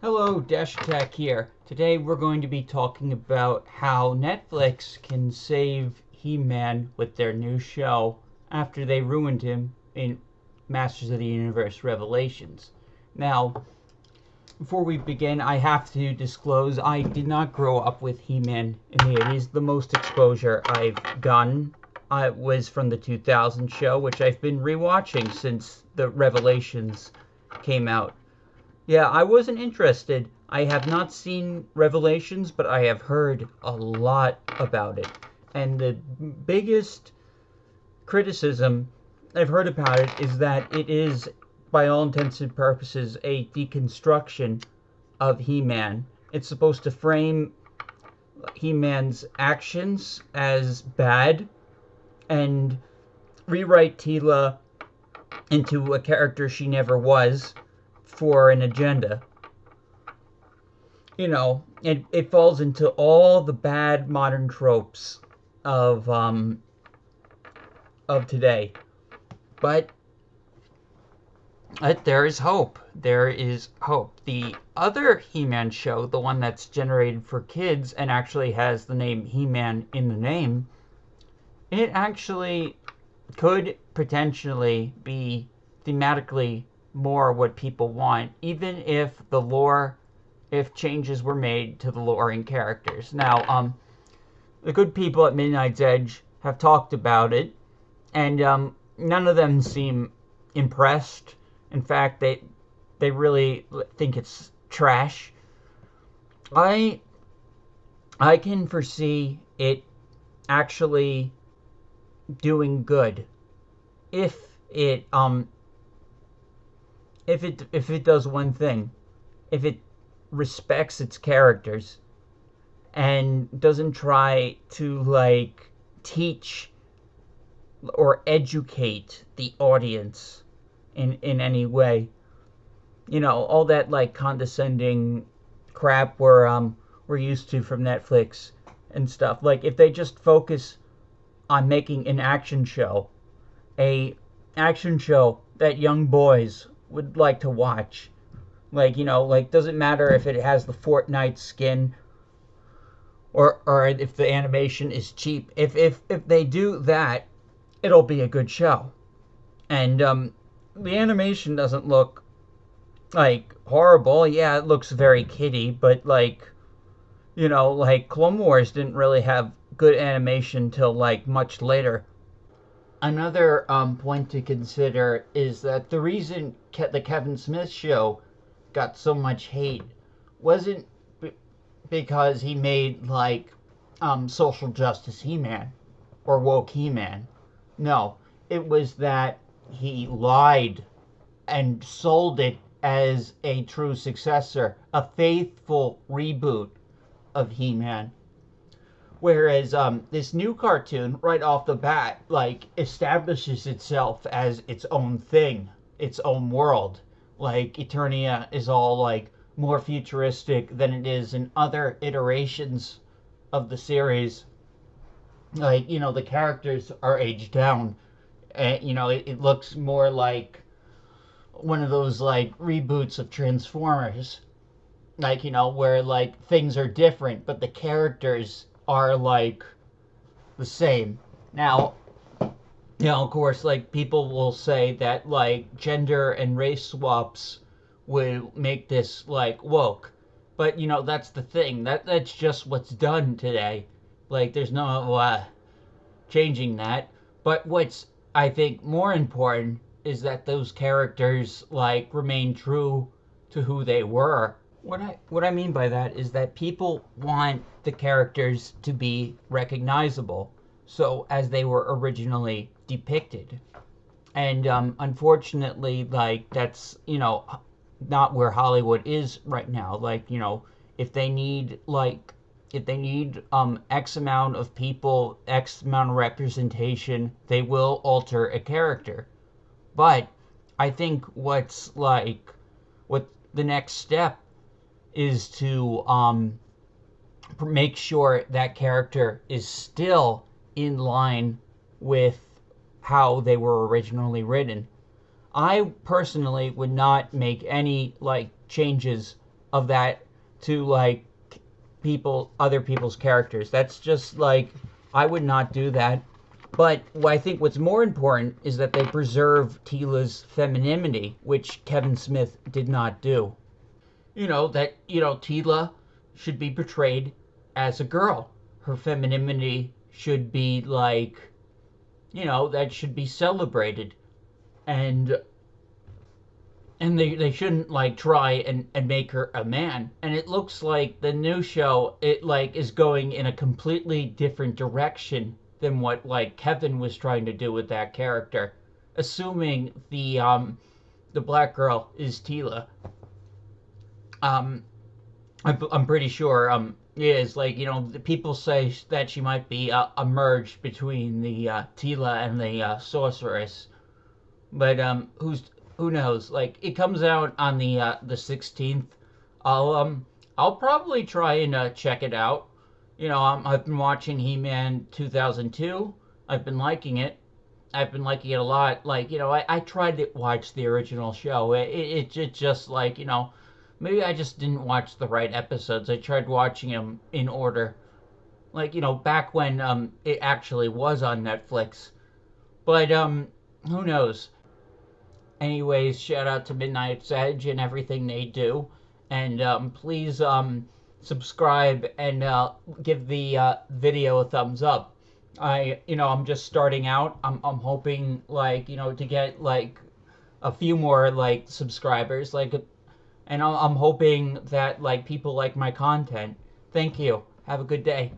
Hello, Dash Attack here. Today we're going to be talking about how Netflix can save He-Man with their new show after they ruined him in Masters of the Universe Revelations. Now, before we begin, I have to disclose I did not grow up with He-Man in the 80s. The most exposure I've gotten was from the 2000 show, which I've been rewatching since the Revelations came out. Yeah, I wasn't interested. I have not seen Revelations, but I have heard a lot about it. And the biggest criticism I've heard about it is that it is, by all intents and purposes, a deconstruction of He-Man. It's supposed to frame He-Man's actions as bad and rewrite Teela into a character she never was for an agenda. You know, it falls into all the bad modern tropes of today. But there is hope. There is hope. The other He-Man show, the one that's generated for kids and actually has the name He-Man in the name, it actually could potentially be thematically more what people want, even if changes were made to the lore and characters. Now, the good people at Midnight's Edge have talked about it, and none of them seem impressed. In fact, they really think it's trash. I can foresee it actually doing good if it does one thing. If it respects its characters and doesn't try to teach or educate the audience in any way. You know, all that condescending crap we're used to from Netflix and stuff. If they just focus on making an action show that young boys would like to watch. Doesn't matter if it has the Fortnite skin or if the animation is cheap. If they do that, it'll be a good show. And the animation doesn't look horrible. Yeah, it looks very kiddie, but Clone Wars didn't really have good animation till much later. Another point to consider is that the reason the Kevin Smith show got so much hate wasn't because he made social justice He-Man or woke He-Man. No, it was that he lied and sold it as a true successor, a faithful reboot of He-Man. Whereas this new cartoon, right off the bat, establishes itself as its own thing, its own world. Eternia is all more futuristic than it is in other iterations of the series. The characters are aged down. It looks more like one of those reboots of Transformers. Where things are different, but the characters are the same. Now, of course, people will say that gender and race swaps would make this woke, but that's the thing. That's just what's done today. There's no changing that. But what's I think more important is that those characters remain true to who they were. What I mean by that is that people want the characters to be recognizable, so as they were originally depicted. And unfortunately, that's not where Hollywood is right now. If they need X amount of people, X amount of representation, they will alter a character. But I think what the next step is to make sure that character is still in line with how they were originally written. I personally would not make any changes of that to like other people's characters. That's just like, I would not do that. But I think what's more important is that they preserve Tila's femininity, which Kevin Smith did not do. Tila should be portrayed as a girl. Her femininity should be like, that should be celebrated. And they shouldn't like try and make her a man. And it looks like the new show, it like is going in a completely different direction than what like Kevin was trying to do with that character, assuming the black girl is Tila. I'm pretty sure is like, the people say that she might be a merge between the Tila and the sorceress, but who knows? Like, it comes out on the 16th. I'll probably try and check it out. I've been watching He-Man 2002. I've been liking it. I've been liking it a lot. Like, I tried to watch the original show. It just like, maybe I just didn't watch the right episodes. I tried watching them in order. Like, back when it actually was on Netflix. But who knows? Anyways, shout out to Midnight's Edge and everything they do. And please subscribe and give the video a thumbs up. I'm just starting out. I'm hoping, like, to get like a few more like subscribers, like, and I'm hoping that like people like my content. Thank you. Have a good day.